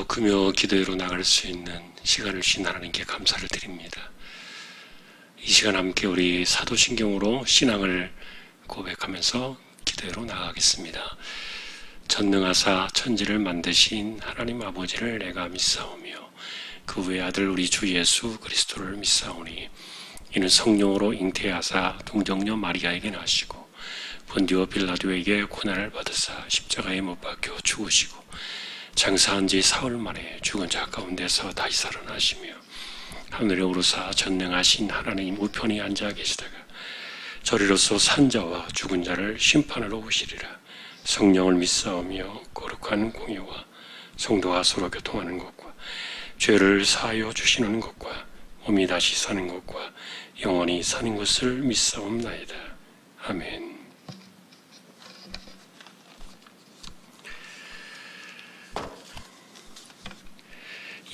금요 기도회로 나갈 수 있는 시간을 주신 하나님께 감사를 드립니다. 이 시간 함께 우리 사도신경으로 신앙을 고백하면서 기도회로 나가겠습니다. 전능하사 천지를 만드신 하나님 아버지를 내가 믿사오며 그 외아들 우리 주 예수 그리스도를 믿사오니 이는 성령으로 잉태하사 동정녀 마리아에게 나시고 본디오 빌라도에게 고난을 받으사 십자가에 못 박혀 죽으시고 장사한 지 사흘 만에 죽은 자 가운데서 다시 살아나시며 하늘에 오르사 전능하신 하나님 우편에 앉아 계시다가 저리로서 산자와 죽은 자를 심판하러 오시리라. 성령을 믿사오며 거룩한 공의와 성도가 서로 교통하는 것과 죄를 사하여 주시는 것과 몸이 다시 사는 것과 영원히 사는 것을 믿사옵나이다. 아멘.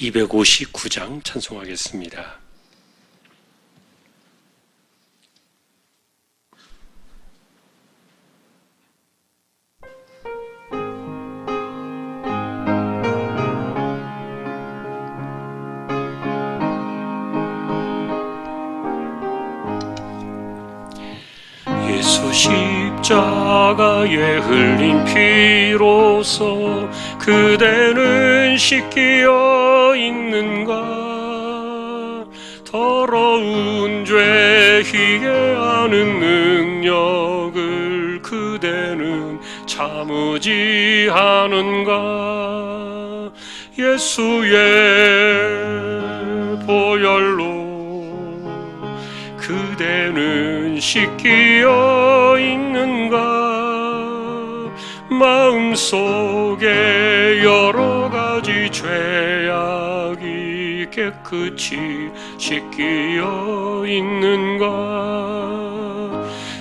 (259장) 찬송하겠습니다. 예수 십자가에 흘린 피로써 그대는 씻기어 있는가. 더러운 죄 희게하는 능력을 그대는 참으지 않은가. 예수의 보혈로 그대는 씻기어 있는가. 마음속에 여러 가지 죄악이 깨끗이 씻기어 있는가.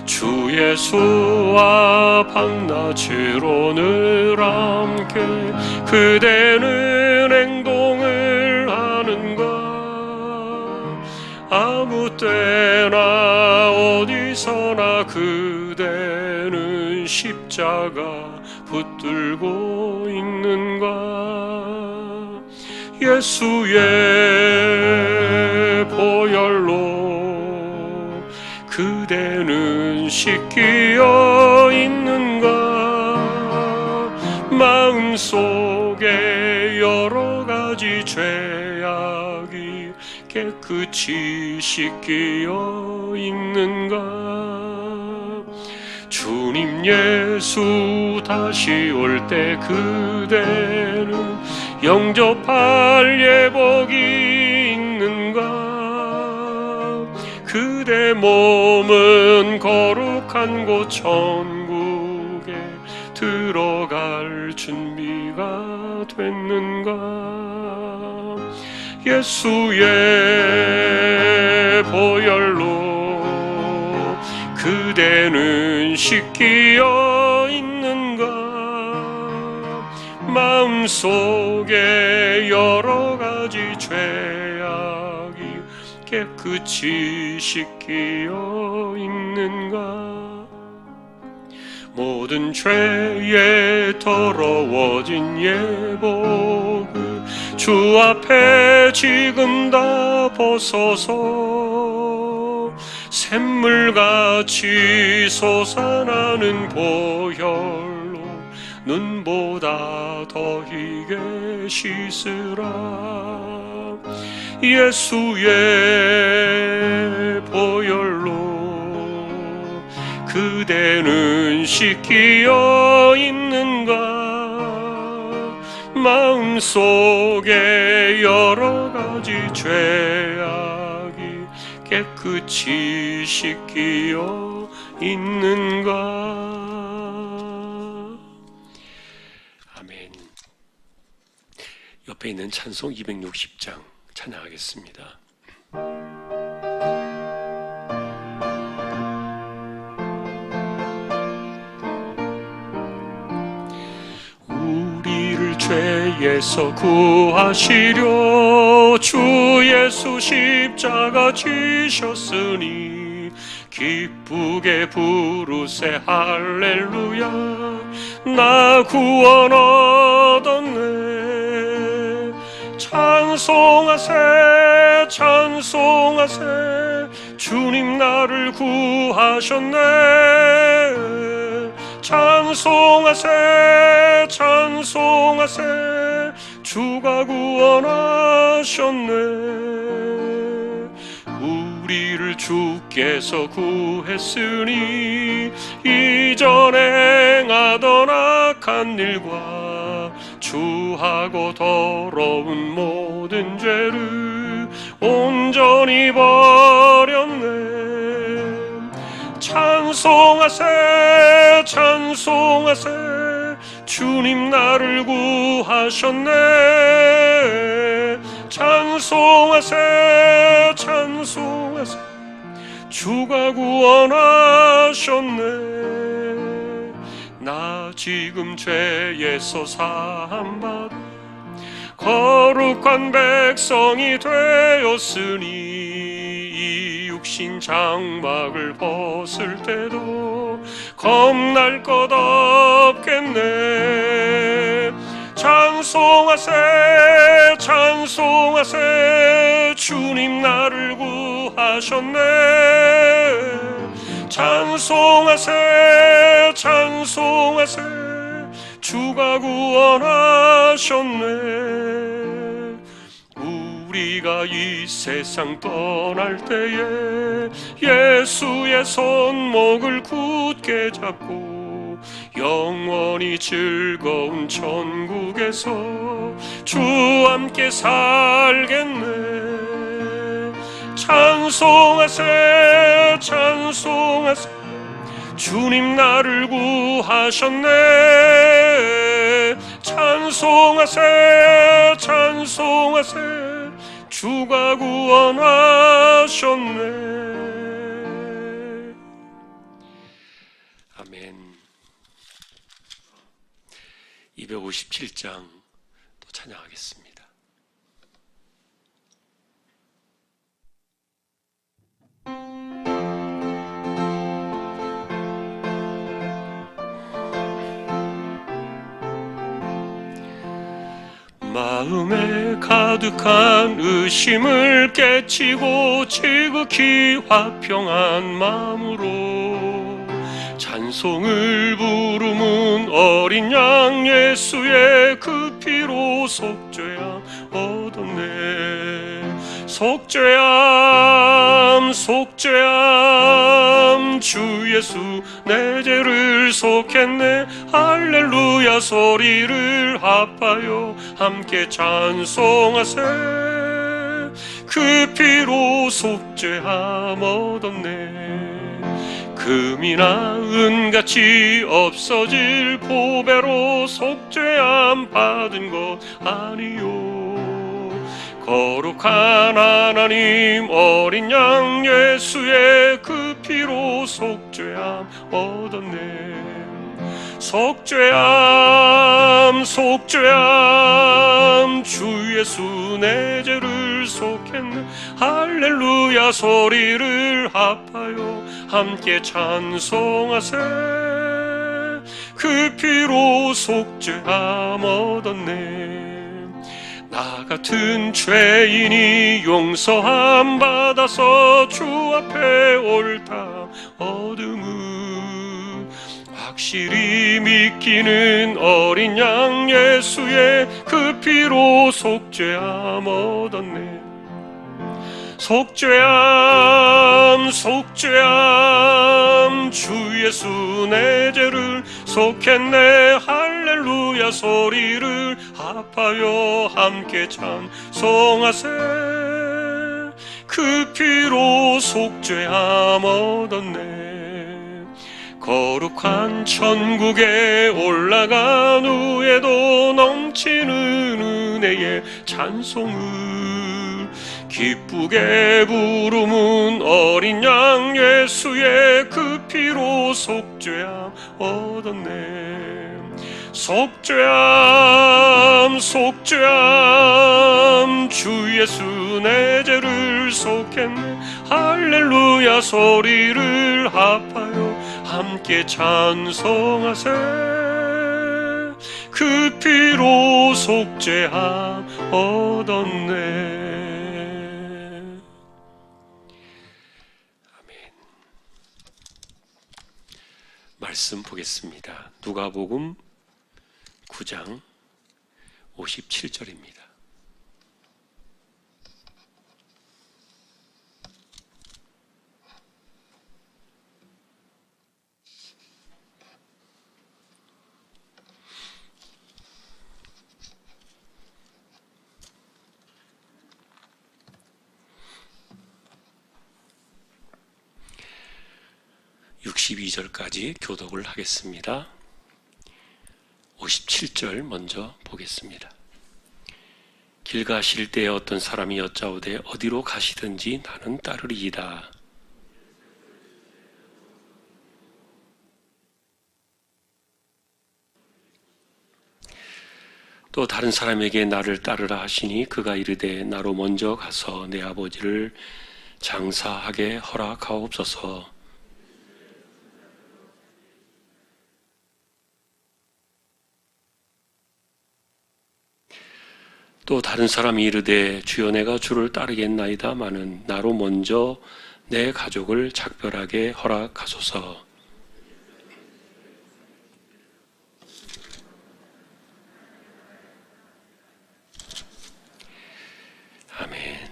주 예수와 밤낮으로 늘 함께 그대는 행동을 하는가. 아무 때나 어디서나 그대는 십자가 붙들고 있는가. 예수의 보혈로 그대는 씻기어 있는가. 마음속에 여러 가지 죄악이 깨끗이 씻기어 있는가. 주님 예수 다시 올 때 그대는 영접할 예복이 있는가. 그대 몸은 거룩한 곳 천국에 들어갈 준비가 됐는가. 예수의 보혈로 그대는 씻기어 있는가. 마음속에 여러 가지 죄악이 깨끗이 씻기어 있는가. 모든 죄에 더러워진 예복을 주 앞에 지금 다 벗어서 샘물같이 솟아나는 보혈로 눈보다 더 희게 씻으라. 예수의 보혈로 그대는 씻기어 있는가. 마음속에 여러 가지 죄악이 깨끗이 씻기어 있는가. 아멘. 옆에 있는 찬송 260장 찬양하겠습니다. 죄에서 구하시려 주 예수 십자가 지셨으니 기쁘게 부르세 할렐루야. 나 구원 얻었네. 찬송하세 찬송하세 주님 나를 구하셨네. 찬송하세 찬송하세 주가 구원하셨네. 우리를 주께서 구했으니 이전에 행하던 악한 일과 주하고 더러운 모든 죄를 온전히 버렸네. 찬송하세 찬송하세 주님 나를 구하셨네. 찬송하세 찬송하세 주가 구원하셨네. 나 지금 죄에서 사함받아 거룩한 백성이 되었으니 이 육신 장막을 벗을 때도 겁날 것 없겠네. 찬송하세 찬송하세 주님 나를 구하셨네. 찬송하세 찬송하세 주가 구원하셨네. 우리가 이 세상 떠날 때에 예수의 손목을 굳게 잡고 영원히 즐거운 천국에서 주와 함께 살겠네. 찬송하세 찬송하세 주님 나를 구하셨네. 찬송하세 찬송하세 주가 구원하셨네. 아멘. 257장 또 찬양하겠습니다. 마음에 가득한 의심을 깨치고 지극히 화평한 마음으로 찬송을 부르는 어린 양 예수의 그 피로 속죄함 얻었네. 속죄함 속죄함 주 예수 내 죄를 속했네. 할렐루야 소리를 합하여 함께 찬송하세. 그 피로 속죄함 얻었네. 금이나 은같이 없어질 보배로 속죄함 받은 것 아니요. 거룩한 하나님 어린 양 예수의 그 피로 속죄함 얻었네. 속죄함 속죄함 주 예수 내 죄를 속했네. 할렐루야 소리를 합하여 함께 찬송하세. 그 피로 속죄함 얻었네. 나 같은 죄인이 용서함 받아서 주 앞에 옳다 얻음을 확실히 믿기는 어린 양 예수의 그 피로 속죄함 얻었네. 속죄함 속죄함 주 예수 내 죄를 속했네. 할렐루야 소리를 합하여 함께 찬송하세. 그 피로 속죄함 얻었네. 거룩한 천국에 올라간 후에도 넘치는 은혜의 찬송을 기쁘게 부르는 어린 양 예수의 그 피로 속죄함 얻었네. 속죄함 속죄함 주 예수 내 죄를 속했네. 할렐루야 소리를 합하여 함께 찬송하세. 그 피로 속죄함 얻었네. 아멘. 말씀 보겠습니다. 누가복음 9장 57절입니다. (62절까지) 교독을 하겠습니다. 57절 먼저 보겠습니다. 길 가실 때에 어떤 사람이 여짜오되 어디로 가시든지 나는 따르리이다. 또 다른 사람에게 나를 따르라 하시니 그가 이르되 나로 먼저 가서 내 아버지를 장사하게 허락하옵소서. 또 다른 사람이 이르되 주여 내가 주를 따르겠나이다마는 나로 먼저 내 가족을 작별하게 허락하소서. 아멘.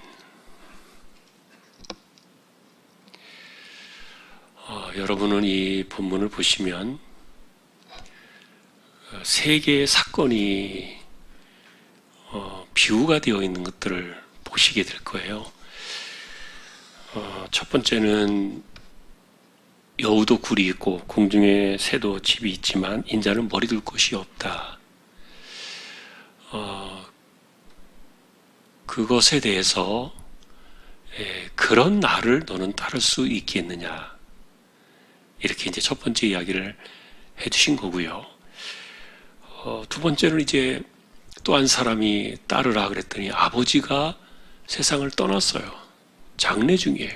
여러분은 이 본문을 보시면 세 개의 사건이 비유가 되어 있는 것들을 보시게 될 거예요. 첫 번째는 여우도 굴이 있고 공중에 새도 집이 있지만 인자는 머리 둘 곳이 없다. 그것에 대해서 그런 나를 너는 따를 수 있겠느냐, 이렇게 이제 첫 번째 이야기를 해주신 거고요. 두 번째는 이제 또 한 사람이 따르라 그랬더니 아버지가 세상을 떠났어요. 장례 중이에요.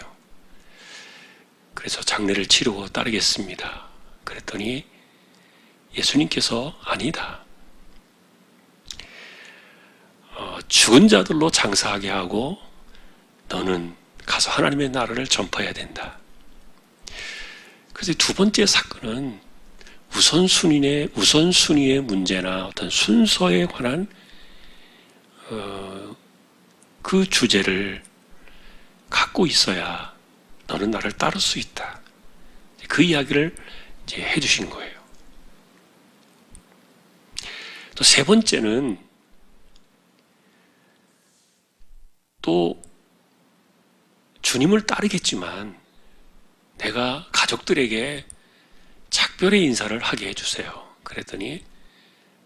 그래서 장례를 치르고 따르겠습니다. 그랬더니 예수님께서 아니다. 죽은 자들로 장사하게 하고 너는 가서 하나님의 나라를 전파해야 된다. 그래서 두 번째 사건은 우선순위의 문제나 어떤 순서에 관한 그 주제를 갖고 있어야 너는 나를 따를 수 있다. 그 이야기를 이제 해주신 거예요. 또 세 번째는 또 주님을 따르겠지만 내가 가족들에게 작별의 인사를 하게 해주세요. 그랬더니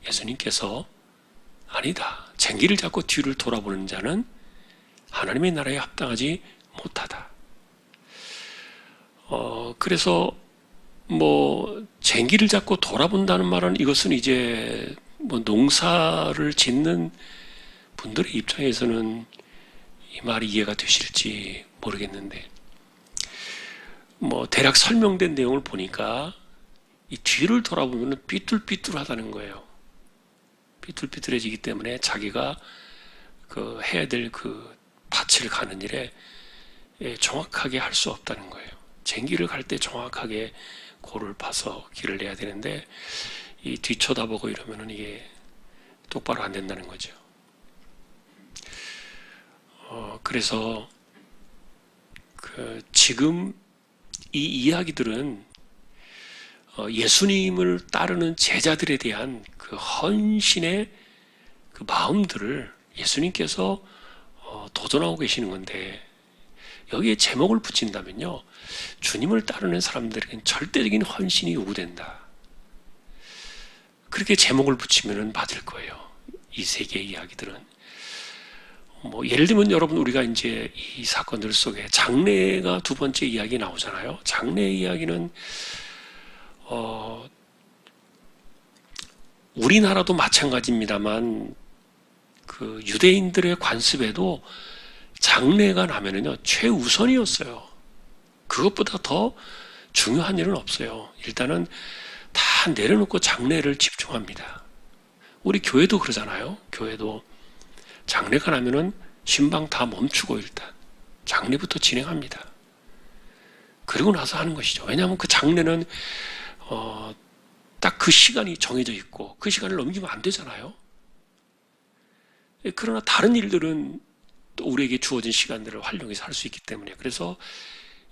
예수님께서 아니다. 쟁기를 잡고 뒤를 돌아보는 자는 하나님의 나라에 합당하지 못하다. 그래서 쟁기를 잡고 돌아본다는 말은 이것은 이제 농사를 짓는 분들의 입장에서는 이 말이 이해가 되실지 모르겠는데, 대략 설명된 내용을 보니까 이 뒤를 돌아보면 삐뚤삐뚤하다는 거예요. 삐뚤삐뚤해지기 때문에 자기가 해야 될 밭을 가는 일에 정확하게 할 수 없다는 거예요. 쟁기를 갈 때 정확하게 골을 파서 길을 내야 되는데 이 뒤쳐다보고 이러면은 이게 똑바로 안 된다는 거죠. 그래서 지금 이 이야기들은 예수님을 따르는 제자들에 대한 그 헌신의 그 마음들을 예수님께서 도전하고 계시는 건데, 여기에 제목을 붙인다면요, 주님을 따르는 사람들에게는 절대적인 헌신이 요구된다. 그렇게 제목을 붙이면 맞을 거예요. 이 세 개의 이야기들은. 예를 들면 여러분, 우리가 이제 이 사건들 속에 장례가 두 번째 이야기 나오잖아요. 장례 이야기는 우리나라도 마찬가지입니다만 그 유대인들의 관습에도 장례가 나면은요 최우선이었어요. 그것보다 더 중요한 일은 없어요. 일단은 다 내려놓고 장례를 집중합니다. 우리 교회도 그러잖아요. 교회도 장례가 나면은 신방 다 멈추고 일단 장례부터 진행합니다. 그리고 나서 하는 것이죠. 왜냐하면 그 장례는 딱 그 시간이 정해져 있고 그 시간을 넘기면 안 되잖아요. 그러나 다른 일들은 또 우리에게 주어진 시간들을 활용해서 할 수 있기 때문에, 그래서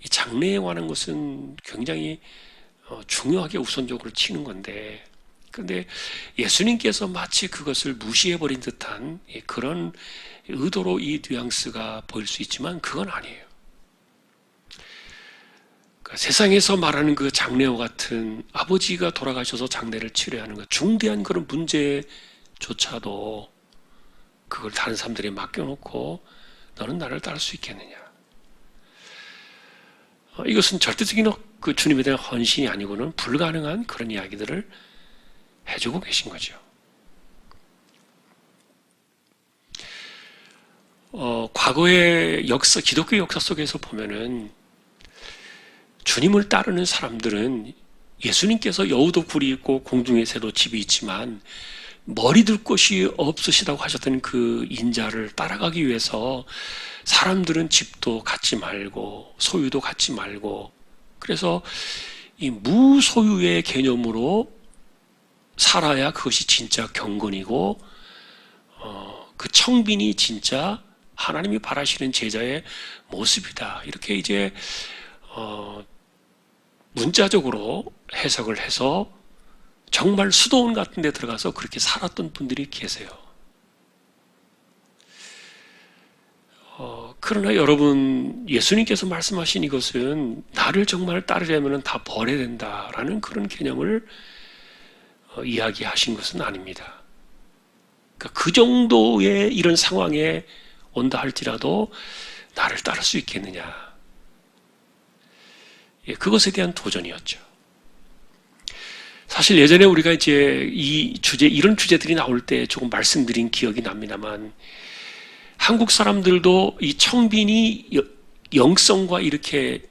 이 장래에 관한 것은 굉장히 중요하게 우선적으로 치는 건데, 그런데 예수님께서 마치 그것을 무시해버린 듯한 그런 의도로 이 뉘앙스가 보일 수 있지만 그건 아니에요. 그러니까 세상에서 말하는 그 장례와 같은 아버지가 돌아가셔서 장례를 치러야 하는 것, 중대한 그런 문제조차도 그걸 다른 사람들이 맡겨놓고 너는 나를 따를 수 있겠느냐. 이것은 절대적인 그 주님에 대한 헌신이 아니고는 불가능한 그런 이야기들을 해주고 계신 거죠. 과거의 역사, 기독교 역사 속에서 보면은 주님을 따르는 사람들은 예수님께서 여우도 굴이 있고 공중의 새도 집이 있지만 머리 둘 곳이 없으시다고 하셨던 그 인자를 따라가기 위해서 사람들은 집도 갖지 말고 소유도 갖지 말고, 그래서 이 무소유의 개념으로 살아야 그것이 진짜 경건이고 그 청빈이 진짜 하나님이 바라시는 제자의 모습이다. 이렇게 이제 문자적으로 해석을 해서 정말 수도원 같은 데 들어가서 그렇게 살았던 분들이 계세요. 그러나 여러분, 예수님께서 말씀하신 이것은 나를 정말 따르려면 다 버려야 된다라는 그런 개념을 이야기하신 것은 아닙니다. 그러니까 그 정도의 이런 상황에 온다 할지라도 나를 따를 수 있겠느냐. 그것에 대한 도전이었죠. 사실 예전에 우리가 이제 이런 주제들이 나올 때 조금 말씀드린 기억이 납니다만, 한국 사람들도 이 청빈이 영성과 이렇게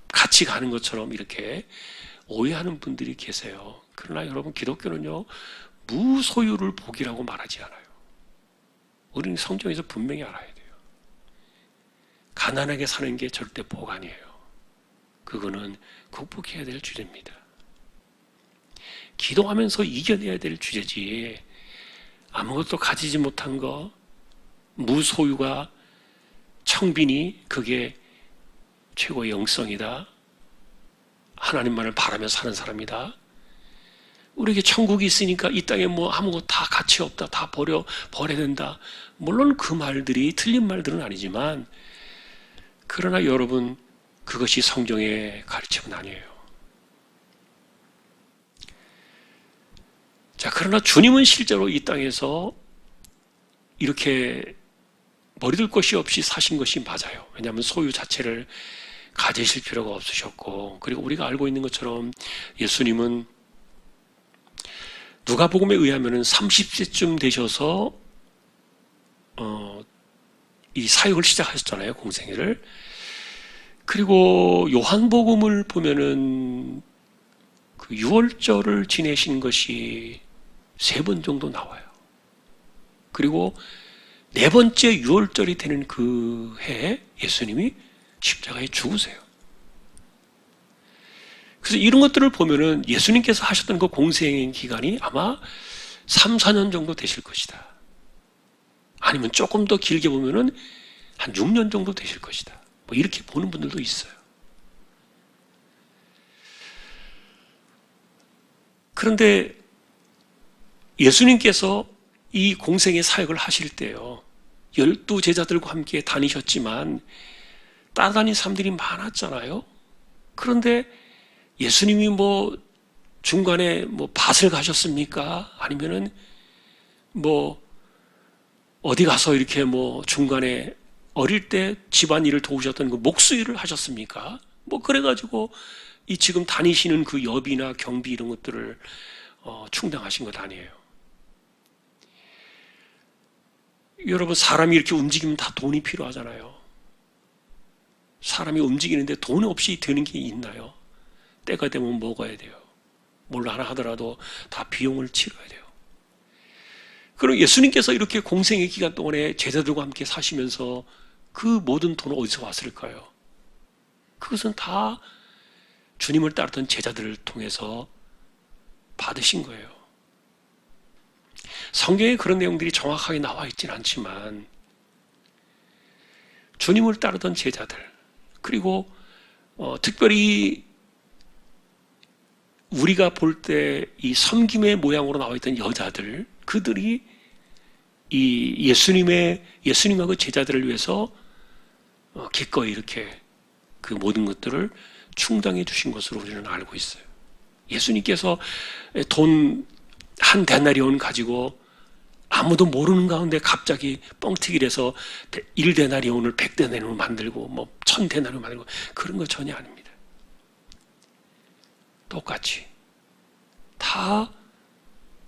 같이 가는 것처럼 이렇게 오해하는 분들이 계세요. 그러나 여러분, 기독교는요, 무소유를 복이라고 말하지 않아요. 우리는 성경에서 분명히 알아야 돼요. 가난하게 사는 게 절대 복 아니에요. 그거는 극복해야 될 주제입니다. 기도하면서 이겨내야 될 주제지, 아무것도 가지지 못한 거, 무소유가 청빈이 그게 최고의 영성이다. 하나님만을 바라며 사는 사람이다. 우리에게 천국이 있으니까 이 땅에 뭐 아무것도 다 가치 없다. 다 버려야 된다. 물론 그 말들이 틀린 말들은 아니지만, 그러나 여러분, 그것이 성경의 가르침은 아니에요. 자, 그러나 주님은 실제로 이 땅에서 이렇게 머리둘 것이 없이 사신 것이 맞아요. 왜냐하면 소유 자체를 가지실 필요가 없으셨고, 그리고 우리가 알고 있는 것처럼 예수님은 누가복음에 의하면 30세쯤 되셔서 이 사역을 시작하셨잖아요, 공생애를. 그리고 요한복음을 보면은 그 유월절을 지내신 것이 3번 정도 나와요. 그리고 4번째 유월절이 되는 그 해에 예수님이 십자가에 죽으세요. 그래서 이런 것들을 보면은 예수님께서 하셨던 그 공생 기간이 아마 3, 4년 정도 되실 것이다. 아니면 조금 더 길게 보면은 한 6년 정도 되실 것이다. 뭐 이렇게 보는 분들도 있어요. 그런데 예수님께서 이 공생의 사역을 하실 때요, 12 제자들과 함께 다니셨지만 따라다닌 사람들이 많았잖아요. 그런데 예수님이 뭐 중간에 뭐 밭을 가셨습니까? 아니면은 뭐 어디 가서 이렇게 뭐 중간에 어릴 때 집안일을 도우셨던 그 목수일을 하셨습니까? 뭐 그래가지고 이 지금 다니시는 그 여비나 경비 이런 것들을 충당하신 것 아니에요. 여러분, 사람이 이렇게 움직이면 다 돈이 필요하잖아요. 사람이 움직이는데 돈 없이 되는 게 있나요? 때가 되면 먹어야 돼요. 뭘 하나 하더라도 다 비용을 치러야 돼요. 그럼 예수님께서 이렇게 공생의 기간 동안에 제자들과 함께 사시면서 그 모든 돈은 어디서 왔을까요? 그것은 다 주님을 따르던 제자들을 통해서 받으신 거예요. 성경에 그런 내용들이 정확하게 나와 있지는 않지만 주님을 따르던 제자들, 그리고 특별히 우리가 볼 때 이 섬김의 모양으로 나와 있던 여자들, 그들이 이 예수님과 그 제자들을 위해서 기꺼이 이렇게 그 모든 것들을 충당해 주신 것으로 우리는 알고 있어요. 예수님께서 돈 한 데나리온 가지고 아무도 모르는 가운데 갑자기 뻥튀기를 해서 1데나리온을 100데나리온을 만들고 1000데나리온을 만들고 그런 거 전혀 아닙니다. 똑같이 다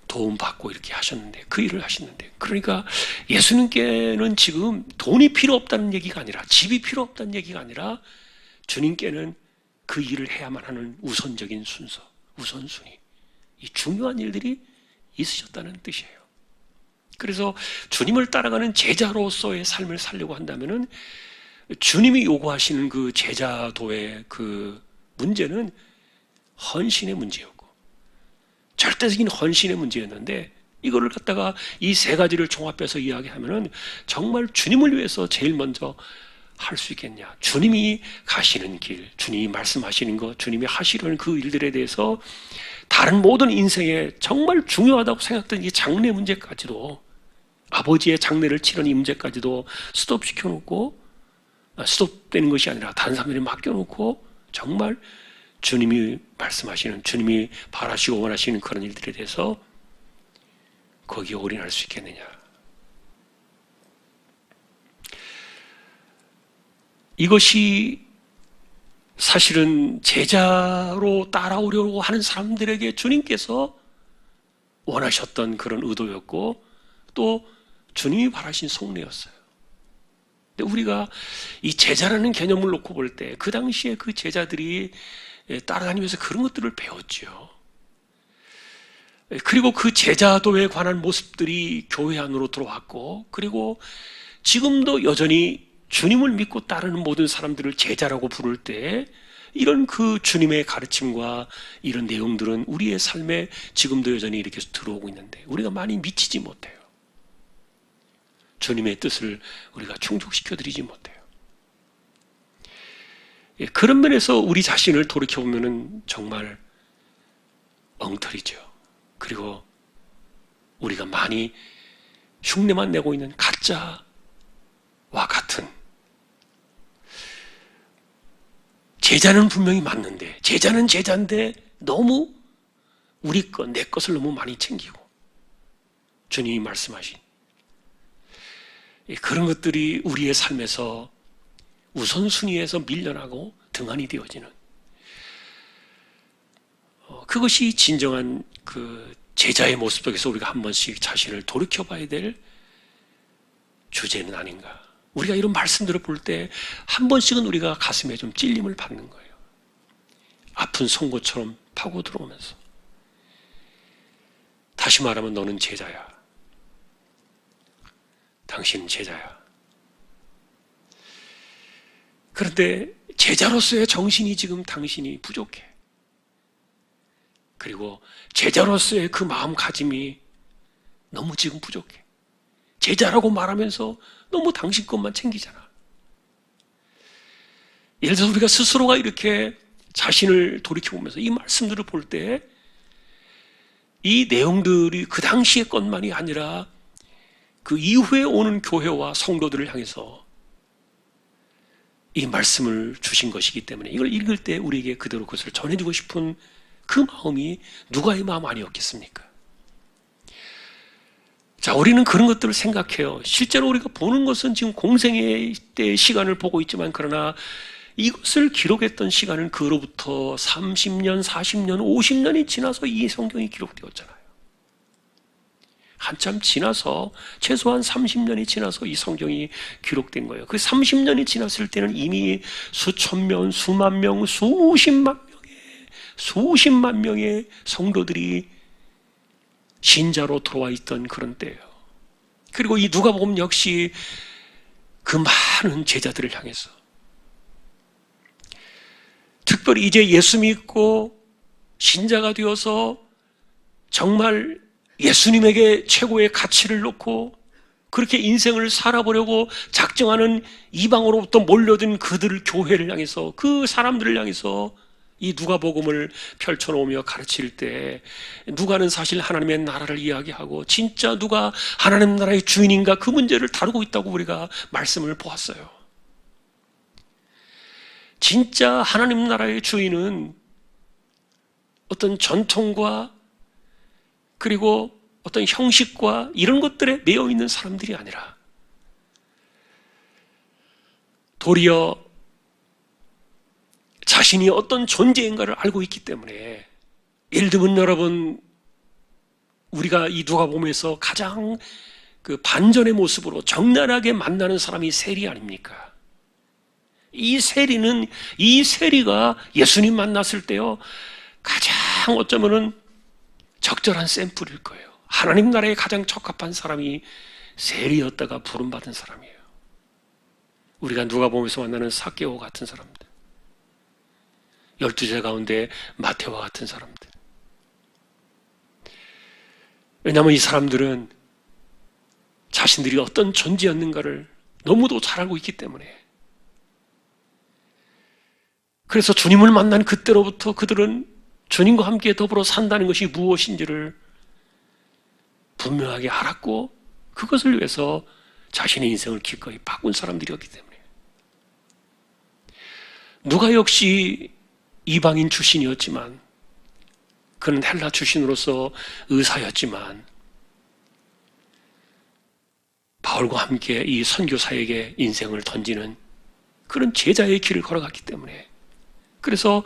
도움받고 이렇게 하셨는데, 그 일을 하셨는데, 그러니까 예수님께는 지금 돈이 필요 없다는 얘기가 아니라, 집이 필요 없다는 얘기가 아니라, 주님께는 그 일을 해야만 하는 우선적인 순서, 우선순위, 이 중요한 일들이 있으셨다는 뜻이에요. 그래서 주님을 따라가는 제자로서의 삶을 살려고 한다면은 주님이 요구하시는 그 제자도의 그 문제는 헌신의 문제였고, 절대적인 헌신의 문제였는데, 이거를 갖다가 이 세 가지를 종합해서 이야기하면은 정말 주님을 위해서 제일 먼저 할 수 있겠냐? 주님이 가시는 길, 주님이 말씀하시는 것, 주님이 하시려는 그 일들에 대해서 다른 모든 인생에 정말 중요하다고 생각했던 이 장래 문제까지도, 아버지의 장례를 치르는 이 문제까지도 스톱시켜놓고, 스톱되는 것이 아니라 다른 사람들이 맡겨놓고 정말 주님이 말씀하시는, 주님이 바라시고 원하시는 그런 일들에 대해서 거기에 올인할 수 있겠느냐? 이것이 사실은 제자로 따라오려고 하는 사람들에게 주님께서 원하셨던 그런 의도였고, 또 주님이 바라신 속내였어요. 근데 우리가 이 제자라는 개념을 놓고 볼 때 그 당시에 그 제자들이 따라다니면서 그런 것들을 배웠죠. 그리고 그 제자도에 관한 모습들이 교회 안으로 들어왔고, 그리고 지금도 여전히 주님을 믿고 따르는 모든 사람들을 제자라고 부를 때 이런 그 주님의 가르침과 이런 내용들은 우리의 삶에 지금도 여전히 이렇게 들어오고 있는데 우리가 많이 미치지 못해요. 주님의 뜻을 우리가 충족시켜드리지 못해요. 그런 면에서 우리 자신을 돌이켜보면 정말 엉터리죠. 그리고 우리가 많이 흉내만 내고 있는 가짜와 같은, 제자는 분명히 맞는데, 제자는 제자인데 너무 우리 것, 내 것을 너무 많이 챙기고, 주님이 말씀하신 그런 것들이 우리의 삶에서 우선순위에서 밀려나고 등한이 되어지는, 그것이 진정한 그 제자의 모습 속에서 우리가 한 번씩 자신을 돌이켜봐야 될 주제는 아닌가. 우리가 이런 말씀들을 볼 때 한 번씩은 우리가 가슴에 좀 찔림을 받는 거예요. 아픈 송곳처럼 파고 들어오면서. 다시 말하면 너는 제자야. 당신은 제자야. 그런데 제자로서의 정신이 지금 당신이 부족해. 그리고 제자로서의 그 마음가짐이 너무 지금 부족해. 제자라고 말하면서 너무 당신 것만 챙기잖아. 예를 들어서 우리가 스스로가 이렇게 자신을 돌이켜보면서 이 말씀들을 볼 때 이 내용들이 그 당시의 것만이 아니라 그 이후에 오는 교회와 성도들을 향해서 이 말씀을 주신 것이기 때문에 이걸 읽을 때 우리에게 그대로 그것을 전해주고 싶은 그 마음이 누가의 마음 아니었겠습니까? 자, 우리는 그런 것들을 생각해요. 실제로 우리가 보는 것은 지금 공생의 때의 시간을 보고 있지만, 그러나 이것을 기록했던 시간은 그로부터 30년, 40년, 50년이 지나서 이 성경이 기록되었잖아요. 한참 지나서, 최소한 30년이 지나서 이 성경이 기록된 거예요. 그 30년이 지났을 때는 이미 수천 명, 수만 명, 수십만 명의 성도들이 신자로 들어와 있던 그런 때예요. 그리고 이 누가복음 역시 그 많은 제자들을 향해서 특별히 이제 예수 믿고 신자가 되어서 정말 예수님에게 최고의 가치를 놓고 그렇게 인생을 살아보려고 작정하는 이방으로부터 몰려든 그들을 교회를 향해서 그 사람들을 향해서 이 누가복음을 펼쳐놓으며 가르칠 때 누가는 사실 하나님의 나라를 이야기하고 진짜 누가 하나님 나라의 주인인가 그 문제를 다루고 있다고 우리가 말씀을 보았어요. 진짜 하나님 나라의 주인은 어떤 전통과 그리고 어떤 형식과 이런 것들에 매여 있는 사람들이 아니라 도리어 자신이 어떤 존재인가를 알고 있기 때문에, 예를 들면 여러분, 우리가 이 누가복음에서 가장 그 반전의 모습으로 적나라하게 만나는 사람이 세리 아닙니까? 이 세리가 예수님 만났을 때요, 가장 어쩌면은 적절한 샘플일 거예요. 하나님 나라에 가장 적합한 사람이 세리였다가 부름받은 사람이에요. 우리가 누가복음에서 만나는 삭개오 같은 사람들, 12제자 가운데 마태와 같은 사람들. 왜냐하면 이 사람들은 자신들이 어떤 존재였는가를 너무도 잘 알고 있기 때문에, 그래서 주님을 만난 그때로부터 그들은 주님과 함께 더불어 산다는 것이 무엇인지를 분명하게 알았고 그것을 위해서 자신의 인생을 기꺼이 바꾼 사람들이었기 때문에, 누가 역시 이방인 출신이었지만 그는 헬라 출신으로서 의사였지만 바울과 함께 이 선교사에게 인생을 던지는 그런 제자의 길을 걸어갔기 때문에, 그래서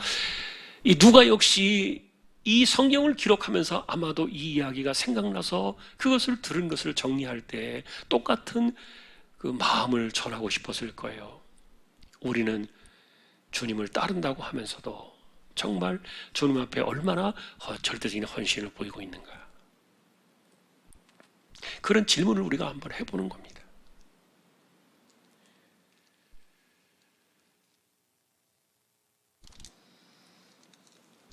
이 누가 역시 이 성경을 기록하면서 아마도 이 이야기가 생각나서 그것을 들은 것을 정리할 때 똑같은 그 마음을 전하고 싶었을 거예요. 우리는 주님을 따른다고 하면서도 정말 주님 앞에 얼마나 절대적인 헌신을 보이고 있는가, 그런 질문을 우리가 한번 해보는 겁니다.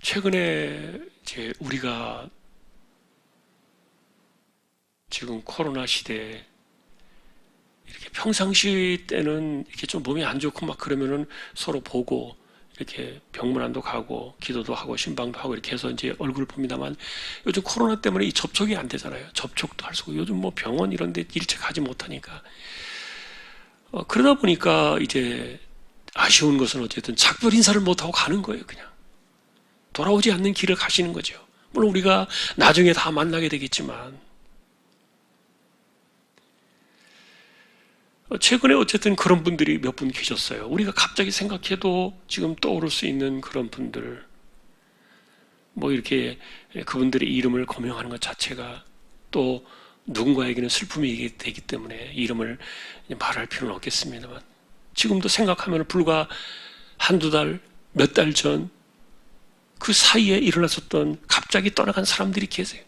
최근에 이제 우리가 지금 코로나 시대에 이렇게 평상시 때는 이렇게 좀 몸이 안 좋고 막 그러면은 서로 보고 이렇게 병문안도 가고 기도도 하고 신방도 하고 이렇게 해서 이제 얼굴을 봅니다만, 요즘 코로나 때문에 이 접촉이 안 되잖아요. 접촉도 할 수 없고 요즘 뭐 병원 이런 데 일체 가지 못하니까 그러다 보니까 이제 아쉬운 것은 어쨌든 작별 인사를 못하고 가는 거예요. 그냥 돌아오지 않는 길을 가시는 거죠. 물론 우리가 나중에 다 만나게 되겠지만, 최근에 어쨌든 그런 분들이 몇 분 계셨어요. 우리가 갑자기 생각해도 지금 떠오를 수 있는 그런 분들, 뭐 이렇게 그분들의 이름을 거명하는 것 자체가 또 누군가에게는 슬픔이 되기 때문에 이름을 말할 필요는 없겠습니다만, 지금도 생각하면 불과 한두 달, 몇 달 전 그 사이에 일어났었던 갑자기 떠나간 사람들이 계세요.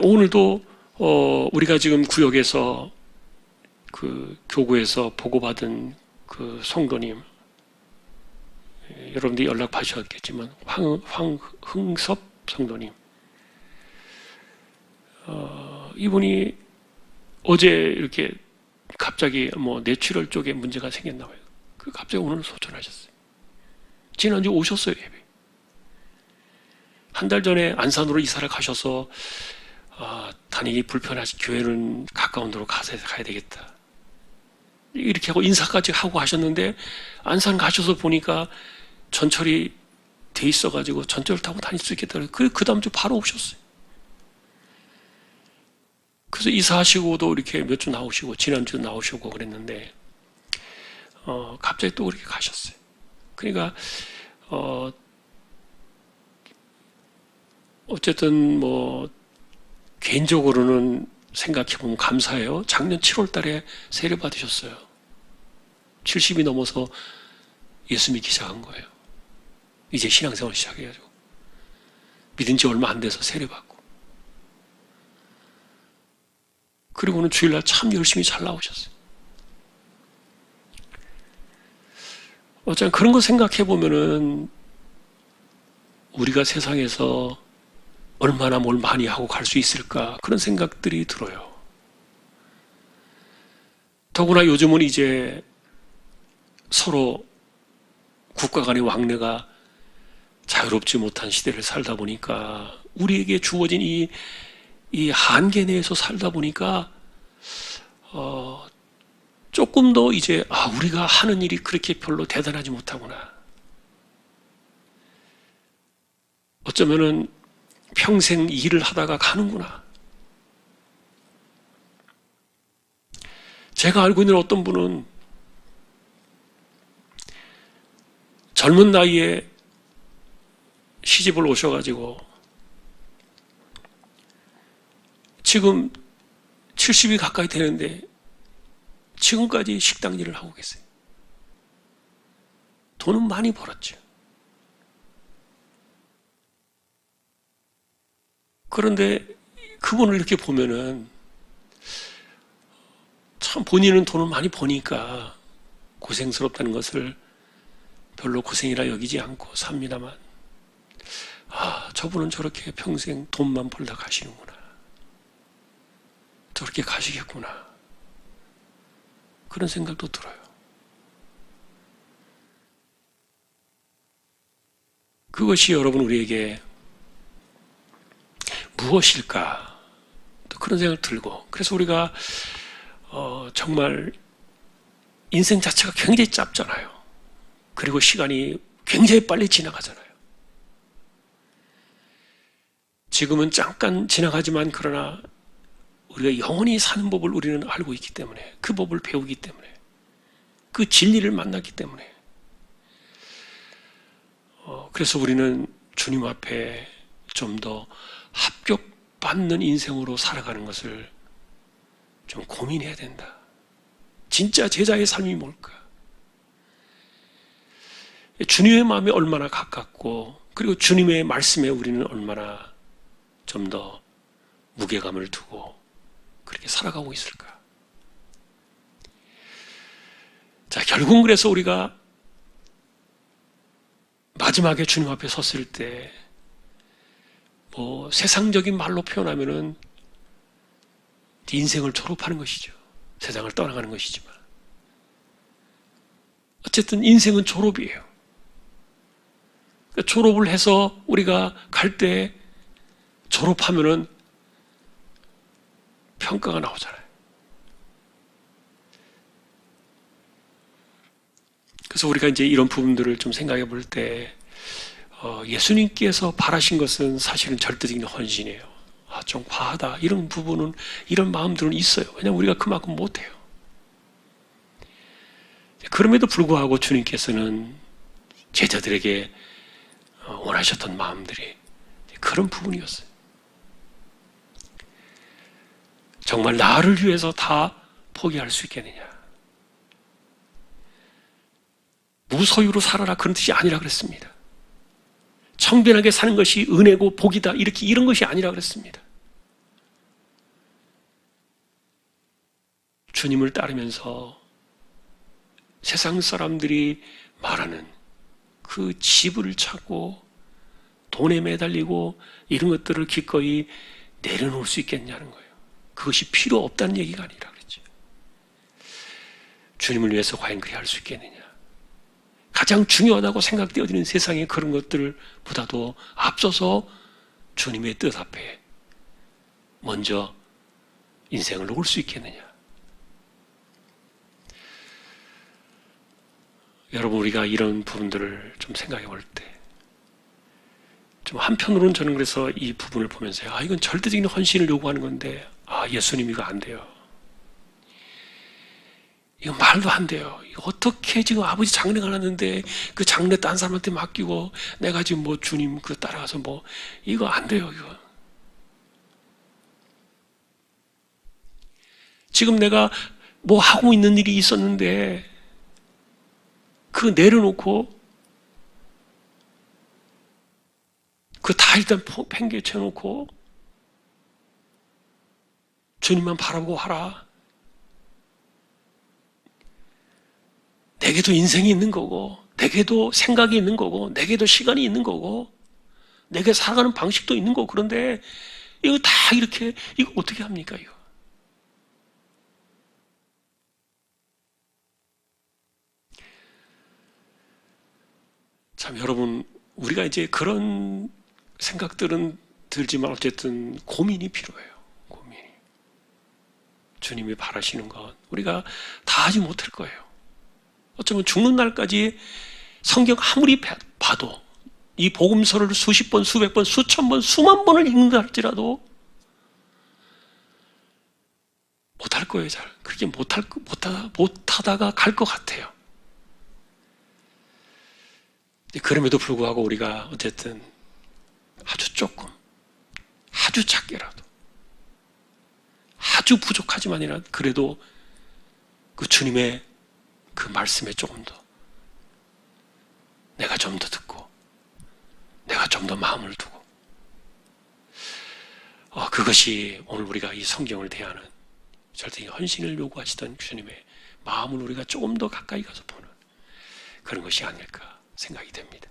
오늘도 우리가 지금 구역에서 그 교구에서 보고받은 그 성도님, 여러분들이 연락 받으셨겠지만 황흥섭 성도님, 이분이 어제 이렇게 갑자기 뭐 뇌출혈 쪽에 문제가 생겼나 봐요. 그 갑자기 오늘 소천하셨어요. 지난주 오셨어요, 예배. 한 달 전에 안산으로 이사를 가셔서 다니기 불편하시, 교회는 가까운 데로 가야 되겠다, 이렇게 하고 인사까지 하고 하셨는데, 안산 가셔서 보니까 전철이 돼 있어가지고 전철을 타고 다닐 수 있겠다. 그 다음 주 바로 오셨어요. 그래서 이사하시고도 이렇게 몇 주 나오시고 지난주 나오시고 그랬는데 갑자기 또 그렇게 가셨어요. 그러니까 어쨌든 뭐 개인적으로는 생각해보면 감사해요. 작년 7월 달에 세례 받으셨어요. 70이 넘어서 예수 믿기 시작한 거예요. 이제 신앙생활 시작해가지고 믿은 지 얼마 안 돼서 세례 받고, 그리고는 주일날 참 열심히 잘 나오셨어요. 어쩌면 그런 거 생각해 보면은 우리가 세상에서 얼마나 뭘 많이 하고 갈 수 있을까 그런 생각들이 들어요. 더구나 요즘은 이제 서로 국가 간의 왕래가 자유롭지 못한 시대를 살다 보니까 우리에게 주어진 이 한계 내에서 살다 보니까 조금 더 이제 우리가 하는 일이 그렇게 별로 대단하지 못하구나. 어쩌면은 평생 이 일을 하다가 가는구나. 제가 알고 있는 어떤 분은 젊은 나이에 시집을 오셔가지고 지금 70이 가까이 되는데 지금까지 식당 일을 하고 계세요. 돈은 많이 벌었죠. 그런데 그분을 이렇게 보면은 참 본인은 돈을 많이 버니까 고생스럽다는 것을 별로 고생이라 여기지 않고 삽니다만 저분은 저렇게 평생 돈만 벌다 가시는구나. 저렇게 가시겠구나. 그런 생각도 들어요. 그것이 여러분 우리에게 무엇일까? 또 그런 생각 들고 그래서 우리가 정말 인생 자체가 굉장히 짧잖아요. 그리고 시간이 굉장히 빨리 지나가잖아요. 지금은 잠깐 지나가지만 그러나 우리가 영원히 사는 법을 우리는 알고 있기 때문에 그 법을 배우기 때문에 그 진리를 만났기 때문에 그래서 우리는 주님 앞에 좀 더 합격받는 인생으로 살아가는 것을 좀 고민해야 된다. 진짜 제자의 삶이 뭘까? 주님의 마음이 얼마나 가깝고 그리고 주님의 말씀에 우리는 얼마나 좀 더 무게감을 두고 그렇게 살아가고 있을까? 자, 결국은 그래서 우리가 마지막에 주님 앞에 섰을 때 세상적인 말로 표현하면은 인생을 졸업하는 것이죠. 세상을 떠나가는 것이지만 어쨌든 인생은 졸업이에요. 졸업을 해서 우리가 갈 때 졸업하면은 평가가 나오잖아요. 그래서 우리가 이제 이런 부분들을 좀 생각해 볼 때 예수님께서 바라신 것은 사실은 절대적인 헌신이에요. 좀 과하다. 이런 부분은, 이런 마음들은 있어요. 왜냐하면 우리가 그만큼 못해요. 그럼에도 불구하고 주님께서는 제자들에게 원하셨던 마음들이 그런 부분이었어요. 정말 나를 위해서 다 포기할 수 있겠느냐. 무소유로 살아라 그런 뜻이 아니라 그랬습니다. 청변하게 사는 것이 은혜고 복이다 이런 것이 아니라 그랬습니다. 주님을 따르면서 세상 사람들이 말하는 그 지불을 찾고 돈에 매달리고 이런 것들을 기꺼이 내려놓을 수 있겠냐는 거예요. 그것이 필요 없다는 얘기가 아니라 그랬죠. 주님을 위해서 과연 그렇게 할 수 있겠느냐. 가장 중요하다고 생각되어지는 세상의 그런 것들보다도 앞서서 주님의 뜻 앞에 먼저 인생을 놓을 수 있겠느냐. 여러분 우리가 이런 부분들을 좀 생각해 볼 때 좀 한편으로는 저는 그래서 이 부분을 보면서 이건 절대적인 헌신을 요구하는 건데 예수님 이거 안 돼요. 이거 말도 안 돼요. 이거 어떻게 지금 아버지 장례 가놨는데 그 장례 딴 사람한테 맡기고 내가 지금 주님 그 따라가서 이거 안 돼요. 이거. 지금 내가 하고 있는 일이 있었는데 그거 내려놓고 그거 다 일단 팽개쳐 놓고 주님만 바라보고 하라. 내게도 인생이 있는 거고, 내게도 생각이 있는 거고, 내게도 시간이 있는 거고, 내게 살아가는 방식도 있는 거고, 그런데 이거 다 이렇게, 이거 어떻게 합니까, 이거? 참, 여러분, 우리가 이제 그런 생각들은 들지만 어쨌든 고민이 필요해요. 고민이. 주님이 바라시는 것, 우리가 다 하지 못할 거예요. 어쩌면 죽는 날까지 성경 아무리 봐도 이 복음서를 수십 번, 수백 번, 수천 번, 수만 번을 읽는다 할지라도 못할 거예요, 잘. 그렇게 못하다가 갈 것 같아요. 그럼에도 불구하고 우리가 어쨌든 아주 조금, 아주 작게라도, 아주 부족하지만이라 그래도 그 주님의 그 말씀에 조금 더 내가 좀 더 듣고 내가 좀 더 마음을 두고 그것이 오늘 우리가 이 성경을 대하는 절대 헌신을 요구하시던 주님의 마음을 우리가 조금 더 가까이 가서 보는 그런 것이 아닐까 생각이 됩니다.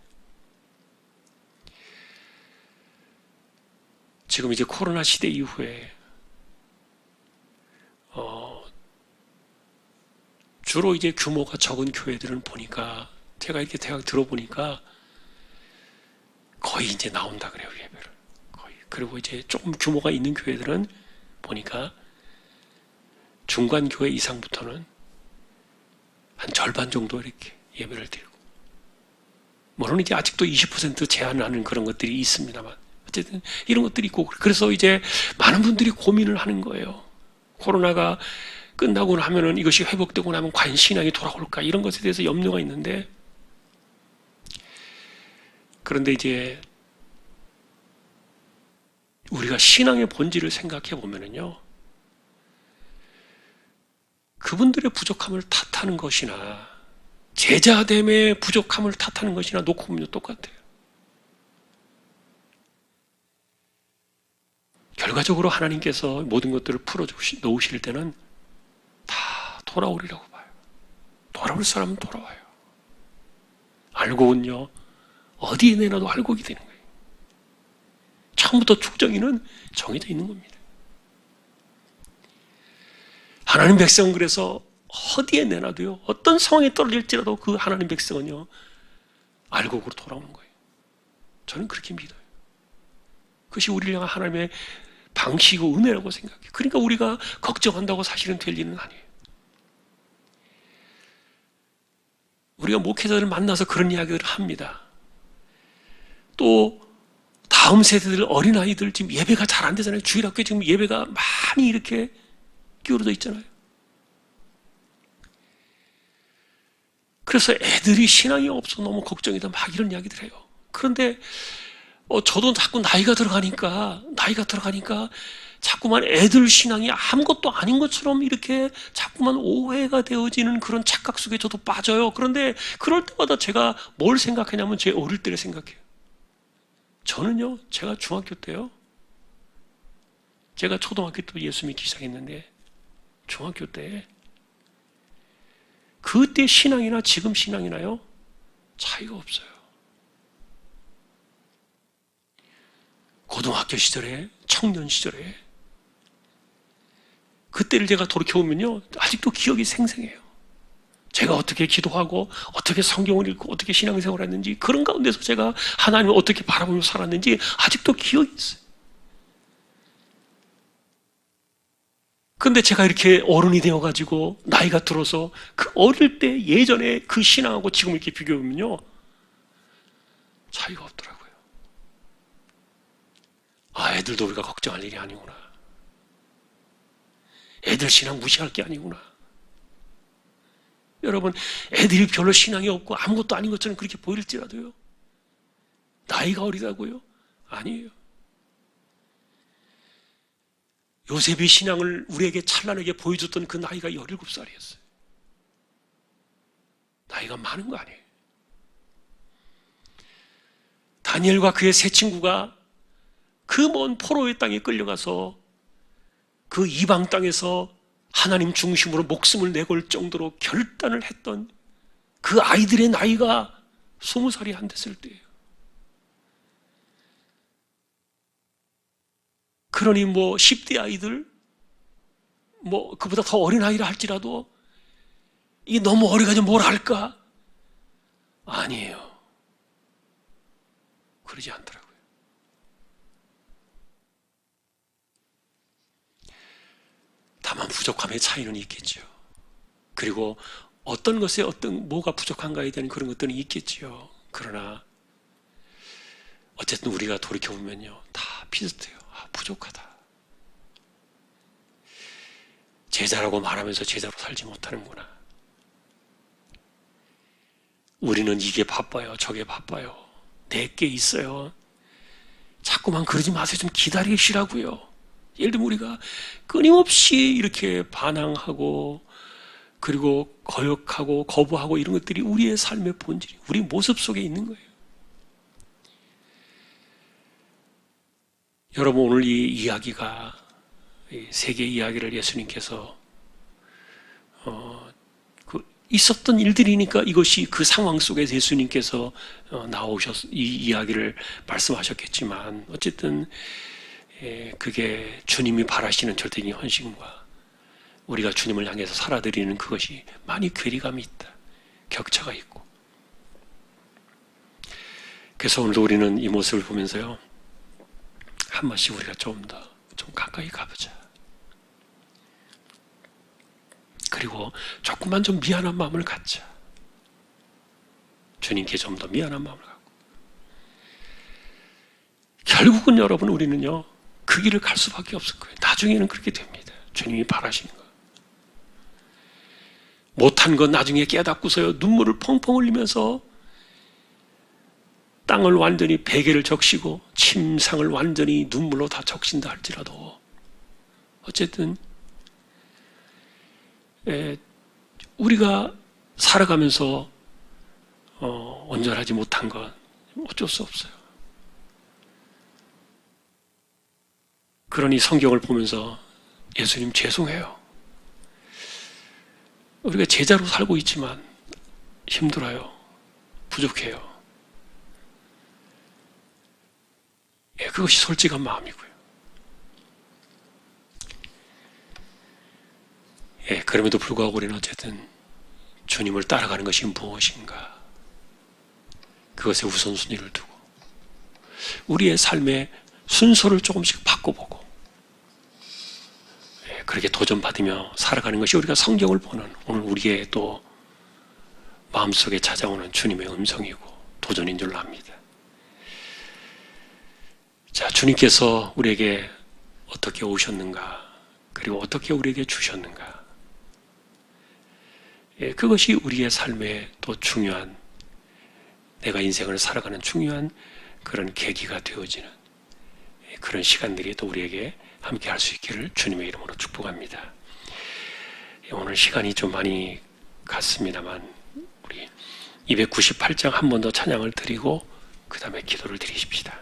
지금 이제 코로나 시대 이후에 주로 이제 규모가 적은 교회들은 보니까 제가 이렇게 대학 들어보니까 거의 이제 나온다 그래요, 예배를. 거의. 그리고 이제 조금 규모가 있는 교회들은 보니까 중간 교회 이상부터는 한 절반 정도 이렇게 예배를 드리고, 물론 이제 아직도 20% 제한하는 그런 것들이 있습니다만 어쨌든 이런 것들이 있고, 그래서 이제 많은 분들이 고민을 하는 거예요. 코로나가 끝나고 나면은 이것이 회복되고 나면 과연 신앙이 돌아올까, 이런 것에 대해서 염려가 있는데, 그런데 이제 우리가 신앙의 본질을 생각해 보면은요, 그분들의 부족함을 탓하는 것이나 제자됨의 부족함을 탓하는 것이나 놓고 보면 똑같아요. 결과적으로 하나님께서 모든 것들을 풀어 놓으실 때는 다 돌아오리라고 봐요. 돌아올 사람은 돌아와요. 알고는요, 어디에 내놔도 알곡이 되는 거예요. 처음부터 축정이는 정해져 있는 겁니다. 하나님 백성은 그래서 어디에 내놔도요, 어떤 상황에 떨어질지라도 그 하나님 백성은요, 알곡으로 돌아오는 거예요. 저는 그렇게 믿어요. 그것이 우리를 향한 하나님의 방식이고 은혜라고 생각해요. 그러니까 우리가 걱정한다고 사실은 될 일은 아니에요. 우리가 목회자들을 만나서 그런 이야기를 합니다. 또 다음 세대들, 어린아이들 지금 예배가 잘 안 되잖아요. 주일학교에 지금 예배가 많이 이렇게 기울어져 있잖아요. 그래서 애들이 신앙이 없어 너무 걱정이다 막 이런 이야기들 해요. 그런데 저도 자꾸 나이가 들어가니까 자꾸만 애들 신앙이 아무것도 아닌 것처럼 이렇게 자꾸만 오해가 되어지는 그런 착각 속에 저도 빠져요. 그런데 그럴 때마다 제가 뭘 생각하냐면 제 어릴 때를 생각해요. 저는요, 제가 중학교 때요, 제가 초등학교 때 예수 믿기 시작했는데 중학교 때 그때 신앙이나 지금 신앙이나요, 차이가 없어요. 고등학교 시절에, 청년 시절에 그때를 제가 돌이켜보면요, 아직도 기억이 생생해요. 제가 어떻게 기도하고 어떻게 성경을 읽고 어떻게 신앙생활을 했는지, 그런 가운데서 제가 하나님을 어떻게 바라보며 살았는지 아직도 기억이 있어요. 그런데 제가 이렇게 어른이 되어가지고 나이가 들어서 그 어릴 때 예전에 그 신앙하고 지금 이렇게 비교해보면요, 차이가 없더라고요. 애들도 우리가 걱정할 일이 아니구나. 애들 신앙 무시할 게 아니구나. 여러분, 애들이 별로 신앙이 없고 아무것도 아닌 것처럼 그렇게 보일지라도요, 나이가 어리다고요? 아니에요. 요셉이 신앙을 우리에게 찬란하게 보여줬던 그 나이가 17살이었어요. 나이가 많은 거 아니에요. 다니엘과 그의 세 친구가 그 먼 포로의 땅에 끌려가서 그 이방 땅에서 하나님 중심으로 목숨을 내걸 정도로 결단을 했던 그 아이들의 나이가 20살이 안 됐을 때예요. 그러니 10대 아이들, 그보다 더 어린 아이라 할지라도 이게 너무 어려가지고 뭘 할까? 아니에요. 그러지 않더라고요. 다만 부족함의 차이는 있겠죠. 그리고 어떤 것에 뭐가 부족한가에 대한 그런 것들은 있겠지요. 그러나 어쨌든 우리가 돌이켜보면요, 다 비슷해요. 부족하다. 제자라고 말하면서 제자로 살지 못하는구나. 우리는 이게 바빠요, 저게 바빠요, 내게 있어요. 자꾸만 그러지 마세요. 좀 기다리시라고요. 예를 들면 우리가 끊임없이 이렇게 반항하고 그리고 거역하고 거부하고 이런 것들이 우리의 삶의 본질이, 우리 모습 속에 있는 거예요. 여러분, 오늘 이 이야기가, 세계 이야기를 예수님께서 있었던 일들이니까 이것이 그 상황 속에서 예수님께서 이 이야기를 말씀하셨겠지만, 어쨌든 그게 주님이 바라시는 절대적인 헌신과 우리가 주님을 향해서 살아드리는 그것이 많이 괴리감이 있다, 격차가 있고. 그래서 오늘도 우리는 이 모습을 보면서요, 한 번씩 우리가 좀 가까이 가보자. 그리고 조금만 좀 미안한 마음을 갖자. 주님께 좀 더 미안한 마음을 갖고. 결국은 여러분, 우리는요, 그 길을 갈 수밖에 없을 거예요. 나중에는 그렇게 됩니다. 주님이 바라시는 거. 못한 건 나중에 깨닫고서요, 눈물을 펑펑 흘리면서 땅을 완전히 베개를 적시고 침상을 완전히 눈물로 다 적신다 할지라도, 어쨌든 우리가 살아가면서 온전하지 못한 건 어쩔 수 없어요. 그러니 성경을 보면서 예수님 죄송해요. 우리가 제자로 살고 있지만 힘들어요. 부족해요. 그것이 솔직한 마음이고요. 그럼에도 불구하고 우리는 어쨌든 주님을 따라가는 것이 무엇인가, 그것에 우선순위를 두고 우리의 삶의 순서를 조금씩 바꿔보고 그렇게 도전받으며 살아가는 것이 우리가 성경을 보는 오늘 우리의 또 마음속에 찾아오는 주님의 음성이고 도전인 줄 압니다. 자, 주님께서 우리에게 어떻게 오셨는가, 그리고 어떻게 우리에게 주셨는가, 그것이 우리의 삶의 또 중요한, 내가 인생을 살아가는 중요한 그런 계기가 되어지는 그런 시간들이 또 우리에게 함께 할 수 있기를 주님의 이름으로 축복합니다. 오늘 시간이 좀 많이 갔습니다만 우리 298장 한 번 더 찬양을 드리고 그 다음에 기도를 드리십시다.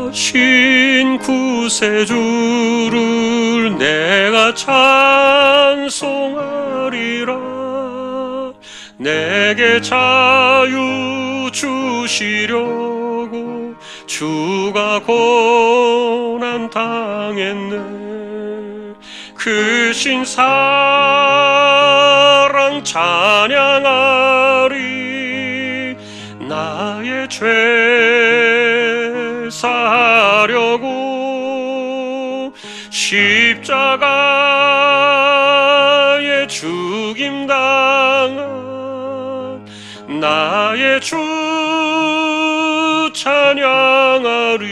속죄하신 구세주를 내가 찬송하리라. 내게 자유 주시려고 주가 고난 당했네. 그 신사랑 찬양하리. 나의 죄 사하려고 십자가에 죽임당한 나의 주 찬양하리.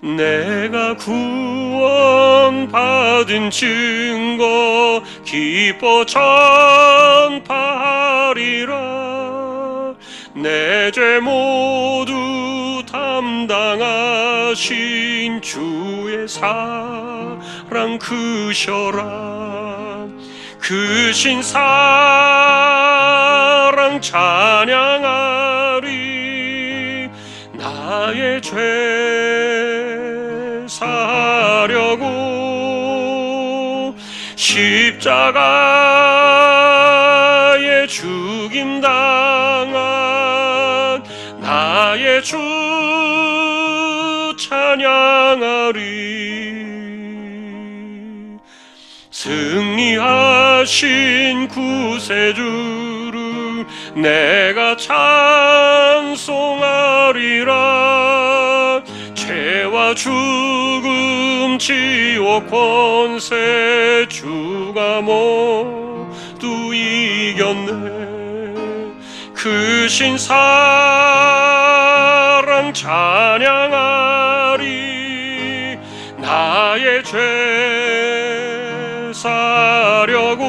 내가 구원받은 증거 기뻐 전파하리라. 내 죄 모두 담당하신 주의 사랑 크셔라. 크신 사랑 찬양하리. 나의 죄 사하려고 십자가에 죽임당한 나의 주 찬양하리. 승리하신 구세주를 내가 찬송하리라. 죄와 죽음 지옥 권세 주가 모두 이겼네. 크신 사랑 찬양하리. 나의 죄 사려고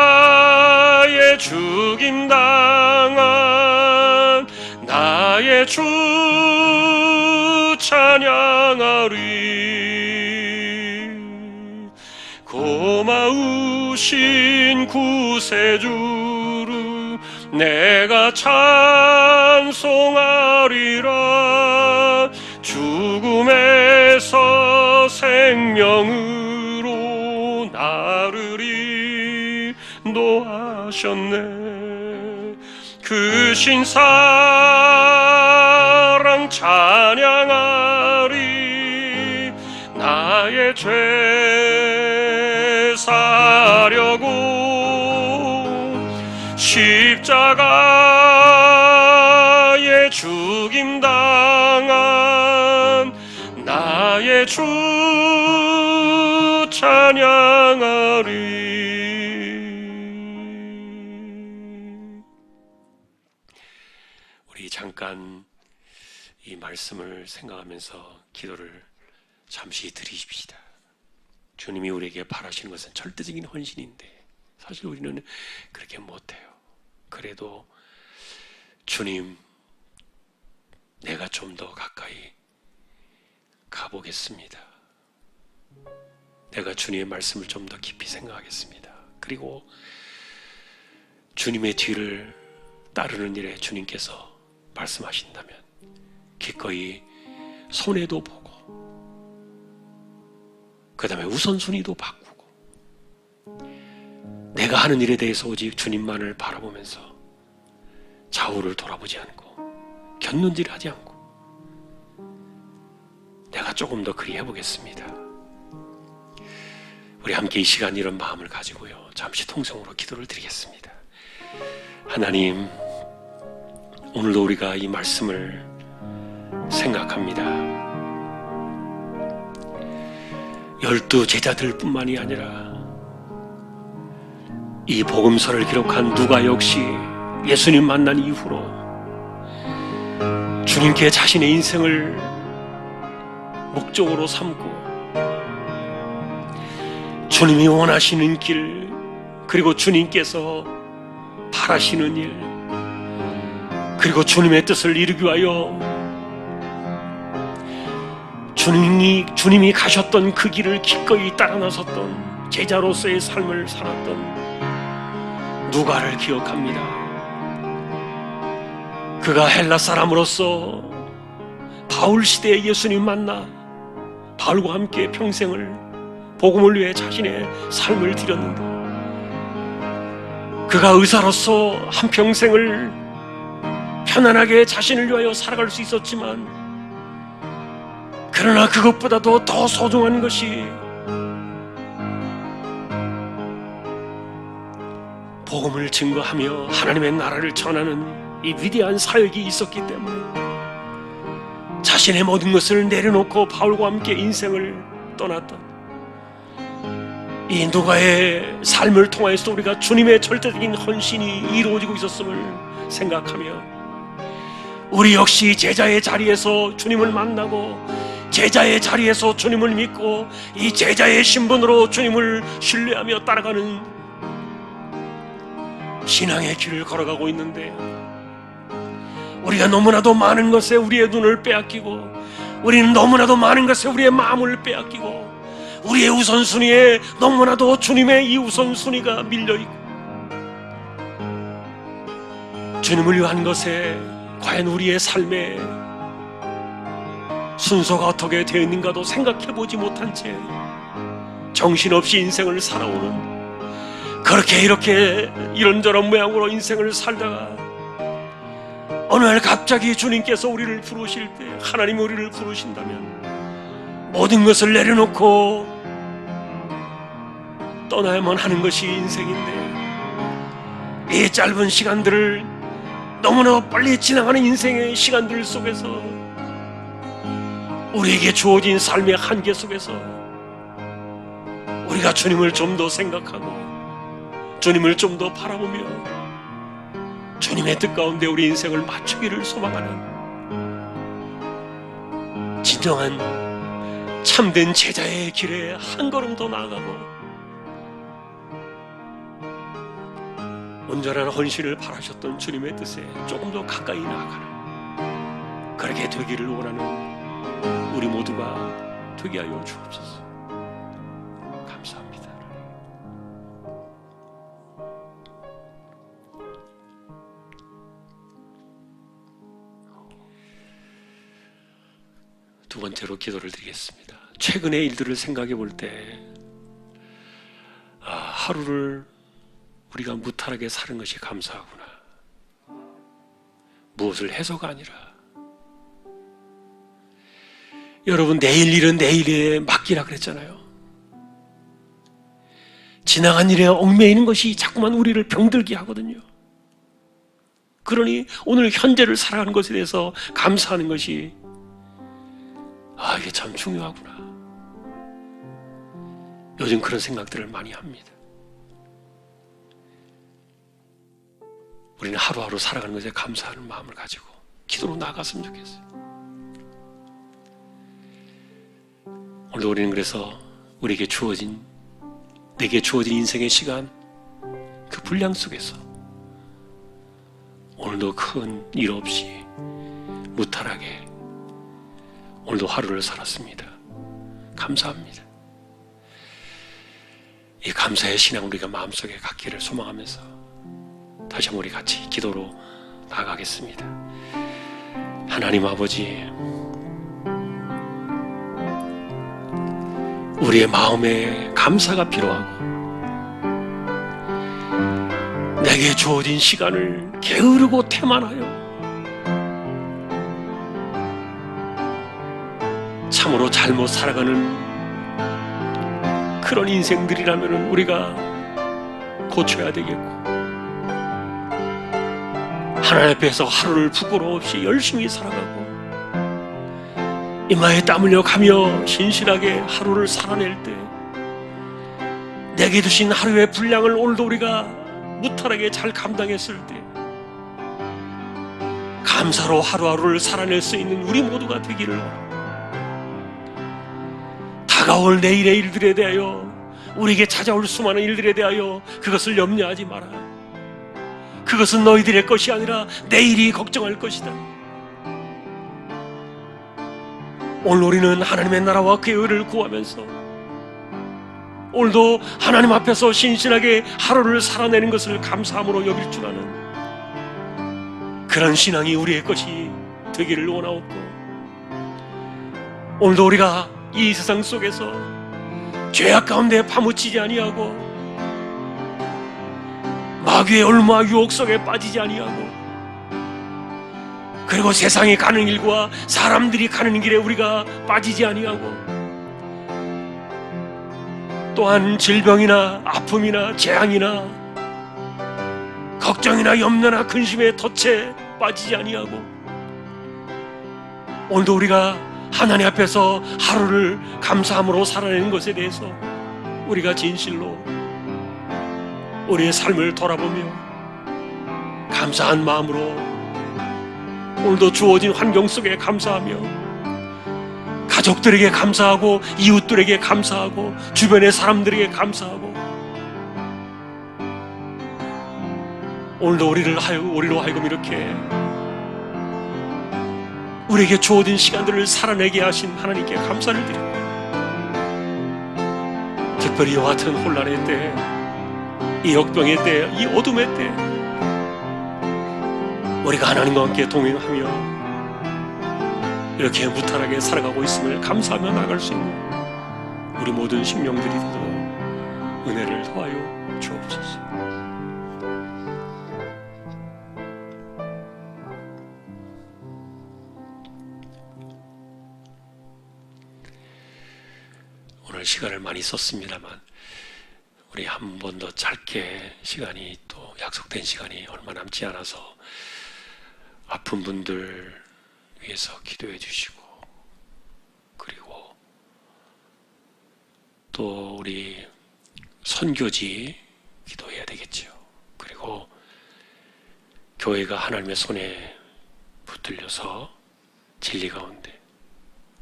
십자가에 죽임당한 나의 주 찬양하리. 고마우신 구세주를 내가 찬송하리라. 죽음에서 생명으로 나를 인도하셨네. 크신 사랑 찬양하리. 나의 죄 사려고 십자가에 죽임당한 나의 주 찬양하리. 우리 잠깐 이 말씀을 생각하면서 기도를 잠시 드리십시다. 주님이 우리에게 바라시는 것은 절대적인 헌신인데 사실 우리는 그렇게 못해요. 그래도 주님, 내가 좀 더 가까이 가보겠습니다. 내가 주님의 말씀을 좀 더 깊이 생각하겠습니다. 그리고 주님의 뒤를 따르는 일에 주님께서 말씀하신다면 기꺼이 손해도 보고 그 다음에 우선순위도 바꾸고 내가 하는 일에 대해서 오직 주님만을 바라보면서 좌우를 돌아보지 않고 곁눈질하지 않고 내가 조금 더 그리 해보겠습니다. 우리 함께 이 시간 이런 마음을 가지고요 잠시 통성으로 기도를 드리겠습니다. 하나님, 오늘도 우리가 이 말씀을 생각합니다. 12 제자들 뿐만이 아니라 이 복음서를 기록한 누가 역시 예수님 만난 이후로 주님께 자신의 인생을 목적으로 삼고 주님이 원하시는 길, 그리고 주님께서 바라시는 일, 그리고 주님의 뜻을 이루기 위하여 주님이 가셨던 그 길을 기꺼이 따라 나섰던 제자로서의 삶을 살았던 누가를 기억합니다. 그가 헬라 사람으로서 바울 시대에 예수님 만나 바울과 함께 평생을 복음을 위해 자신의 삶을 드렸는데, 그가 의사로서 한평생을 편안하게 자신을 위하여 살아갈 수 있었지만, 그러나 그것보다도 더 소중한 것이 복음을 증거하며 하나님의 나라를 전하는 이 위대한 사역이 있었기 때문에 자신의 모든 것을 내려놓고 바울과 함께 인생을 떠났던 이 누가의 삶을 통해서 우리가 주님의 절대적인 헌신이 이루어지고 있었음을 생각하며 우리 역시 제자의 자리에서 주님을 만나고 제자의 자리에서 주님을 믿고 이 제자의 신분으로 주님을 신뢰하며 따라가는 신앙의 길을 걸어가고 있는데 우리가 너무나도 많은 것에 우리의 눈을 빼앗기고, 우리는 너무나도 많은 것에 우리의 마음을 빼앗기고, 우리의 우선순위에 너무나도 주님의 이 우선순위가 밀려있고, 주님을 위한 것에 과연 우리의 삶의 순서가 어떻게 되어 있는가도 생각해보지 못한 채 정신없이 인생을 살아오는, 그렇게 이렇게 이런저런 모양으로 인생을 살다가 어느 날 갑자기 주님께서 우리를 부르실 때, 하나님이 우리를 부르신다면 모든 것을 내려놓고 떠나야만 하는 것이 인생인데, 이 짧은 시간들을, 너무나 빨리 지나가는 인생의 시간들 속에서, 우리에게 주어진 삶의 한계 속에서 우리가 주님을 좀 더 생각하고 주님을 좀 더 바라보며 주님의 뜻 가운데 우리 인생을 맞추기를 소망하는 진정한 참된 제자의 길에 한 걸음 더 나아가고 온전한 헌신을 바라셨던 주님의 뜻에 조금 더 가까이 나아가는, 그렇게 되기를 원하는 우리 모두가 되게 하여 주옵소서. 감사합니다. 두 번째로 기도를 드리겠습니다. 최근의 일들을 생각해 볼 때, 하루를 우리가 무탈하게 사는 것이 감사하구나. 무엇을 해서가 아니라, 여러분, 내일 일은 내일에 맡기라 그랬잖아요. 지나간 일에 얽매이는 것이 자꾸만 우리를 병들게 하거든요. 그러니 오늘 현재를 살아가는 것에 대해서 감사하는 것이, 이게 참 중요하구나. 요즘 그런 생각들을 많이 합니다. 우리는 하루하루 살아가는 것에 감사하는 마음을 가지고 기도로 나아갔으면 좋겠어요. 오늘 우리는 그래서 내게 주어진 인생의 시간, 그 분량 속에서 오늘도 큰 일 없이 무탈하게 오늘도 하루를 살았습니다. 감사합니다. 이 감사의 신앙 우리가 마음속에 갖기를 소망하면서 다시 한번 우리 같이 기도로 나아가겠습니다. 하나님 아버지, 우리의 마음에 감사가 필요하고 내게 주어진 시간을 게으르고 태만하여 참으로 잘못 살아가는 그런 인생들이라면 우리가 고쳐야 되겠고, 하나님 앞에서 하루를 부끄러움 없이 열심히 살아가고 이마에 땀 흘려 가며 신실하게 하루를 살아낼 때, 내게 주신 하루의 분량을 오늘도 우리가 무탈하게 잘 감당했을 때 감사로 하루하루를 살아낼 수 있는 우리 모두가 되기를 원합니다. 다가올 내일의 일들에 대하여, 우리에게 찾아올 수많은 일들에 대하여 그것을 염려하지 마라. 그것은 너희들의 것이 아니라 내일이 걱정할 것이다. 오늘 우리는 하나님의 나라와 그의 의를 구하면서 오늘도 하나님 앞에서 신실하게 하루를 살아내는 것을 감사함으로 여길 줄 아는 그런 신앙이 우리의 것이 되기를 원하옵고, 오늘도 우리가 이 세상 속에서 죄악 가운데 파묻히지 아니하고 마귀의 얼마 유혹 속에 빠지지 아니하고, 그리고 세상이 가는 길과 사람들이 가는 길에 우리가 빠지지 아니하고, 또한 질병이나 아픔이나 재앙이나 걱정이나 염려나 근심의 덫에 빠지지 아니하고, 오늘도 우리가 하나님 앞에서 하루를 감사함으로 살아내는 것에 대해서 우리가 진실로 우리의 삶을 돌아보며 감사한 마음으로 오늘도 주어진 환경 속에 감사하며 가족들에게 감사하고 이웃들에게 감사하고 주변의 사람들에게 감사하고 오늘도 우리로 하여금 이렇게 우리에게 주어진 시간들을 살아내게 하신 하나님께 감사를 드립니다. 특별히 이와 같은 혼란의 때, 이 역병의 때, 이 어둠의 때 우리가 하나님과 함께 동행하며 이렇게 무탈하게 살아가고 있음을 감사하며 나아갈 수 있는 우리 모든 심령들이 되도록 은혜를 더하여 주옵소서. 오늘 시간을 많이 썼습니다만 우리 한 번 더 짧게 시간이 또 약속된 시간이 얼마 남지 않아서 아픈 분들 위해서 기도해 주시고, 그리고 또 우리 선교지 기도해야 되겠죠. 그리고 교회가 하나님의 손에 붙들려서 진리 가운데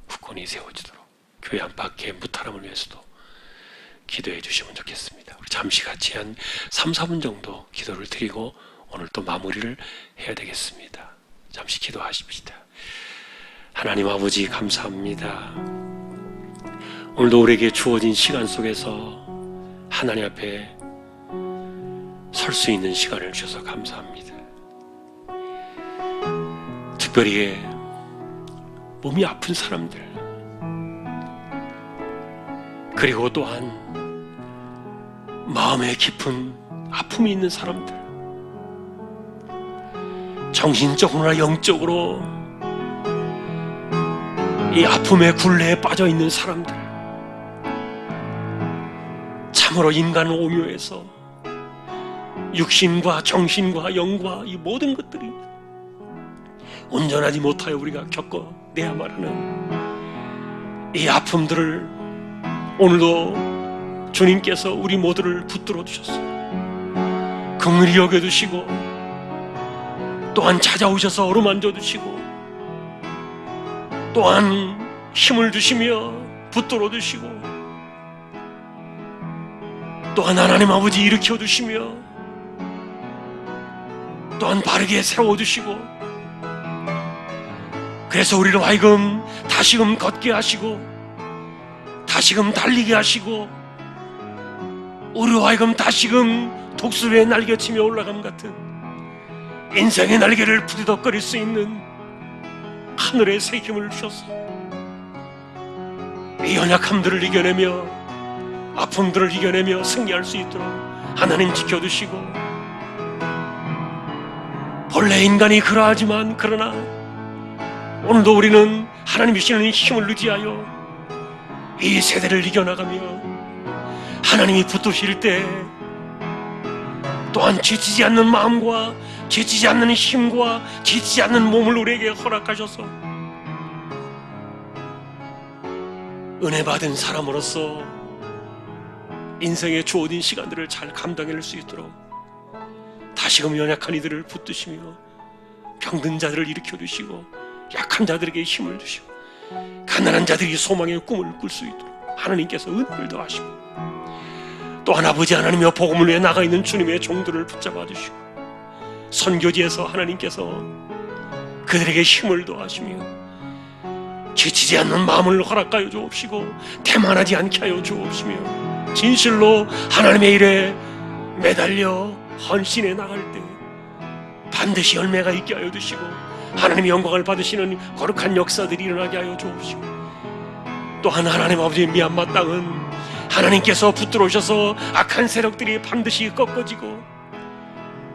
굳건히 세워지도록 교회 안팎의 무탈함을 위해서도 기도해 주시면 좋겠습니다. 우리 잠시 같이 한 3, 4분 정도 기도를 드리고 오늘 또 마무리를 해야 되겠습니다. 잠시 기도하십시다. 하나님 아버지 감사합니다. 오늘도 우리에게 주어진 시간 속에서 하나님 앞에 설 수 있는 시간을 주셔서 감사합니다. 특별히 몸이 아픈 사람들, 그리고 또한 마음에 깊은 아픔이 있는 사람들, 정신적으로나 영적으로 이 아픔의 굴레에 빠져 있는 사람들, 참으로 인간 오묘에서 육신과 정신과 영과 이 모든 것들이 온전하지 못하여 우리가 겪어내야만 하는 이 아픔들을 오늘도 주님께서 우리 모두를 붙들어 주셨어요. 긍휼히 여겨주시고 또한 찾아오셔서 어루만져 주시고 또한 힘을 주시며 붙들어 주시고 또한 하나님 아버지 일으켜 주시며 또한 바르게 세워 주시고, 그래서 우리로 하여금 다시금 걷게 하시고 다시금 달리게 하시고 우리로 하여금 다시금 독수리의 날개치며 올라감 같은 인생의 날개를 부디덕거릴 수 있는 하늘의 새 힘을 주셔서 이 연약함들을 이겨내며 아픔들을 이겨내며 승리할 수 있도록 하나님 지켜주시고, 본래 인간이 그러하지만 그러나 오늘도 우리는 하나님이 주시는 힘을 의지하여 이 세대를 이겨나가며 하나님이 붙드실 때 또한 지치지 않는 마음과 지치지 않는 힘과 지치지 않는 몸을 우리에게 허락하셔서 은혜 받은 사람으로서 인생에 주어진 시간들을 잘 감당해낼 수 있도록 다시금 연약한 이들을 붙드시며 병든 자들을 일으켜주시고 약한 자들에게 힘을 주시고 가난한 자들이 소망의 꿈을 꿀 수 있도록 하나님께서 은혜를 더하시고, 또한 아버지 하나님의 복음을 위해 나가 있는 주님의 종들을 붙잡아 주시고 선교지에서 하나님께서 그들에게 힘을 더하시며 지치지 않는 마음을 허락하여 주옵시고 태만하지 않게 하여 주옵시며 진실로 하나님의 일에 매달려 헌신해 나갈 때 반드시 열매가 있게 하여 주시고 하나님의 영광을 받으시는 거룩한 역사들이 일어나게 하여 주옵시고, 또한 하나님 아버지 미얀마 땅은 하나님께서 붙들어 오셔서 악한 세력들이 반드시 꺾어지고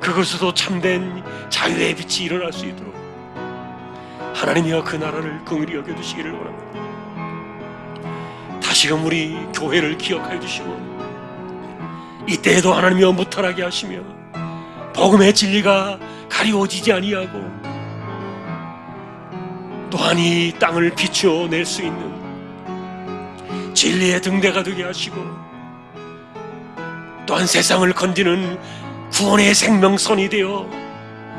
그것에도 참된 자유의 빛이 일어날 수 있도록 하나님이여 그 나라를 긍휼히 여겨주시기를 원합니다. 다시금 우리 교회를 기억하여 주시고 이때에도 하나님이여 무탈하게 하시며 복음의 진리가 가리워지지 아니하고 또한 이 땅을 비추어 낼 수 있는 진리의 등대가 되게 하시고 또한 세상을 건지는 구원의 생명선이 되어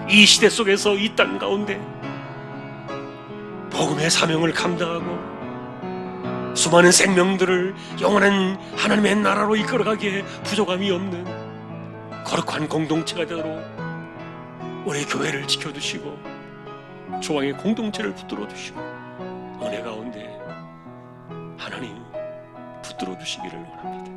이 시대 속에서 이 땅 가운데 복음의 사명을 감당하고 수많은 생명들을 영원한 하나님의 나라로 이끌어가기에 부족함이 없는 거룩한 공동체가 되도록 우리 교회를 지켜주시고 조항의 공동체를 붙들어 주시고 은혜 가운데 하나님 붙들어 주시기를 원합니다.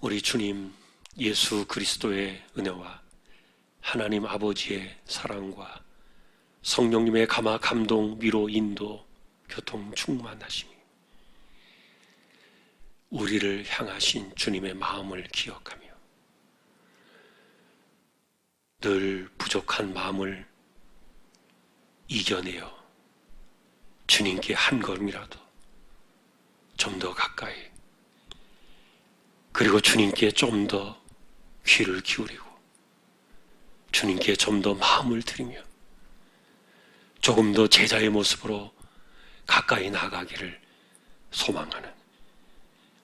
우리 주님 예수 그리스도의 은혜와 하나님 아버지의 사랑과 성령님의 감화, 감동, 위로, 인도, 교통, 충만하심이 우리를 향하신 주님의 마음을 기억하며 늘 부족한 마음을 이겨내어 주님께 한 걸음이라도 좀 더 가까이, 그리고 주님께 좀 더 귀를 기울이고 주님께 좀 더 마음을 드리며 조금 더 제자의 모습으로 가까이 나가기를 소망하는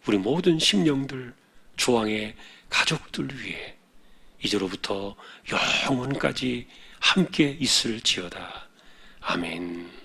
우리 모든 심령들, 주왕의 가족들 위해 이제로부터 영원까지 함께 있을지어다. 아멘.